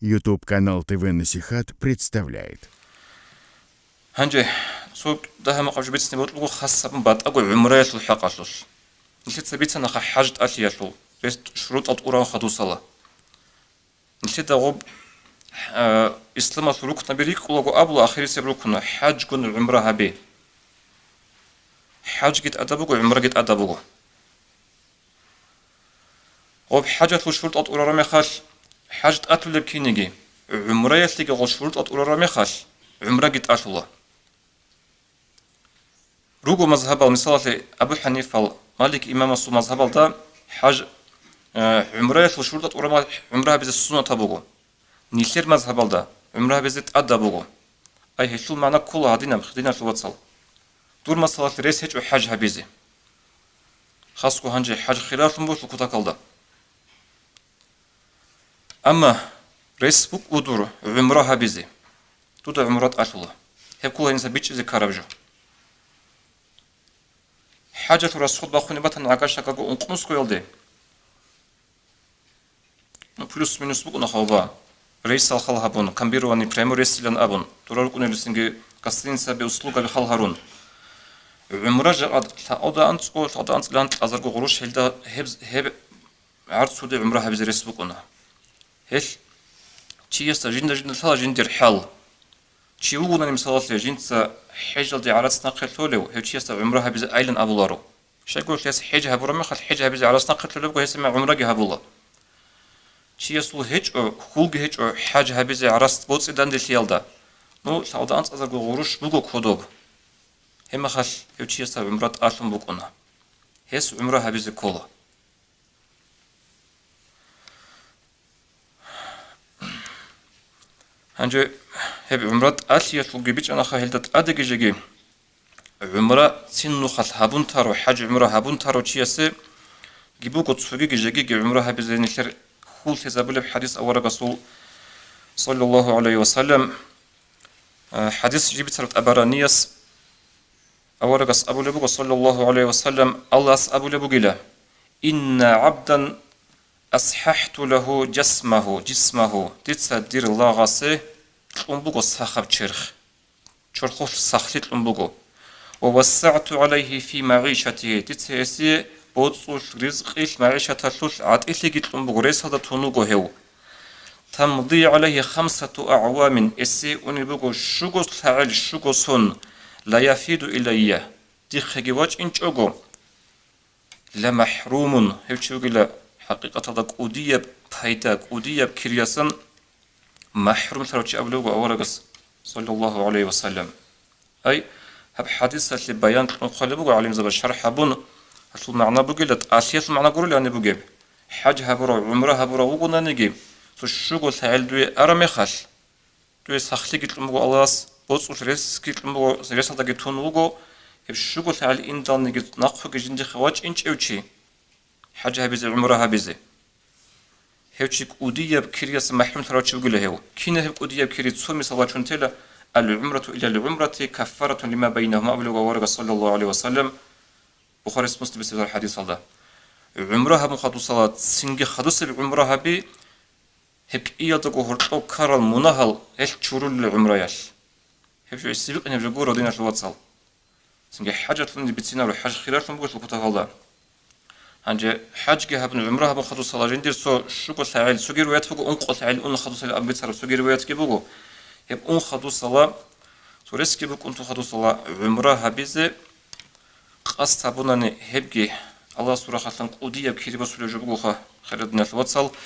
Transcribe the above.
YouTube-канал ТВ Насихат представляет. هنجي سوق ده ما قبل بيتنا بطلقوا خاصة بعد أقول عمرية الحق أصلش نشيد بيتنا خا حاجة أشياء بس شروط أطورا خدو صلاة نشيد غب إسلام سلوك نبيريك ولقوا أبو آخر سبلوكنا حاج كن العمرة هبي حاج جت أدبوك وعمرة جت أدبوك غب حاجة شروط أطورا رميخاش حاجة أطول بكينيجي عمرية تيجي غل شروط أطورا رميخاش عمرة جت أشلا روجو مذهب المثال أبو حنيفة مالك إمام السو مذهب ده حاج عمرة وشروط أطورا عمرها بز السنة تبوغو نيشير مذهب ده عمرها بزت أدبوغو أي هشول معنا كل هادينا بخدينا شو بتصل دور مسألة رئيس هج وحاج هبيزي خاصكو هنجي حاج خلاف مبوش وكتا كالدا أما رئيس بوك ودور عمره هبيزي تودا عمرات أشلا هب كل إنسان بيتش زي كاربجو حاجة رسول باخوني باتن عقاش شكاكو انقنص كويلدي بلوس مينوس بوك نخوبا رئيس الخال هابون كامبيرواني بريموري سيلان أبون توراركوني لسنجي قصرين سابي أسلوغا بخال هارون عمره جاء تأودا أنتقو تأودا أنتقو لانت أزرقو غروش هيدا هب عرض سودي عمره هبيز رئيس بوكونا هل تي يستا جندا ثلا جندير حال تي وغونا مثالات جنتا حجل دي عرض سناقل ثولو هل تي يستا عمره هبيز أيلن أبولارو شايقول ليس حجة هبورا خل حجة هبيز عرض سناقل ثولو هيسمع عمره هبولا تي يسلو هج أو خلق هج أو حاجة هبيز عرض بوتس إدان دي ثيالدا نو تأودا أنت أزرقو غروش بوغو كودوب هما خل هل تي يستا عمرات أرثم بوكونا هيس عمره هبيز كولا هنجي هب عمرات أشياء تلقي أنا خاهلت أدق جيجي عمرة سنو خل هبون تارو حاج عمرة هبون تارو تشيسي جيبو قد سوقي جيجي عمرة هبزين كر خول تزابل بحديث أول رسول صلى الله عليه وسلم حديث جيبت سرت أبرانيس أول رسول أبو لبو صلى الله عليه وسلم الله أبو لبو قيلا إن عبدا أصححت له جسمه تتصدر الله غاسي تلنبوغو صاحب تشرخ تشرخوش صاحلت تلنبوغو ووسعت عليه في معيشته تتسيسي بوتسوش رزقش معيشة تلوش عطيلي تلنبوغو ريس هذا تونوغو هيو تمضي عليه 5 أعوام إسي ونبوغو شوغو سعال شوغو سون لا يفيد إليه دي خيواج إنشوغو لمحروم هيوشوغي لا حقيقة هذا قودية بحيدا قودية بكرياسن محروم ثروتي أبلوغ أورغس صلى الله عليه وسلم أي هب حديثة لبيان تنقلبوغ عليهم زبا شرح هبون هسول معنى بوغيلت آسياس معنى قرول يعني بوغيب حاج هبرو عمره هبرو وغونا نجيب تشوغو ثعال دوي أرمي خال دوي سخلي جتلموغو ألاس بوصوش ريس جتلموغو ريس هذا جتون وغو هب شوغو ثعال إندان نجيب نقفو جندي خواج إنش أوشي حاجة هبيزي عمره هبيزي هيوشي قودية بكرياس محروم ثروتي بقوله هيو كينا هب قودية بكريت سومي صلاة شنتلا العمرة إلى العمرة كفارة لما بينهما أبلغ ورغ صلى الله عليه وسلم بخاري مسلم بسبب الحديث هذا عمرها مخاطو صلاة سنجي خدوس بعمرها هبي هبك إيادقو هرطو كارل مناهل هل تشورو للعمرة ياش هبشو السبق إن هبجو رودينا شلوات صال سنجي حاجة تلندي بتسينا وحاجة خلال تنبوش لكتا هذا هنجي حاج جهب عمرها بخدو صلاة جندير سو شوكو ثعال سوغي روايات فوقو انقو ثعال ان خدو صلاة أبيت سرب سوغي روايات كيبوغو هب ان خدو صلاة سوريس كيبوك انتو خدو صلاة عمرها بيزي قاس تابوناني هبجي الله سورة خاطن قودية بكيري بسولي جبوغو خيردنا الواتسال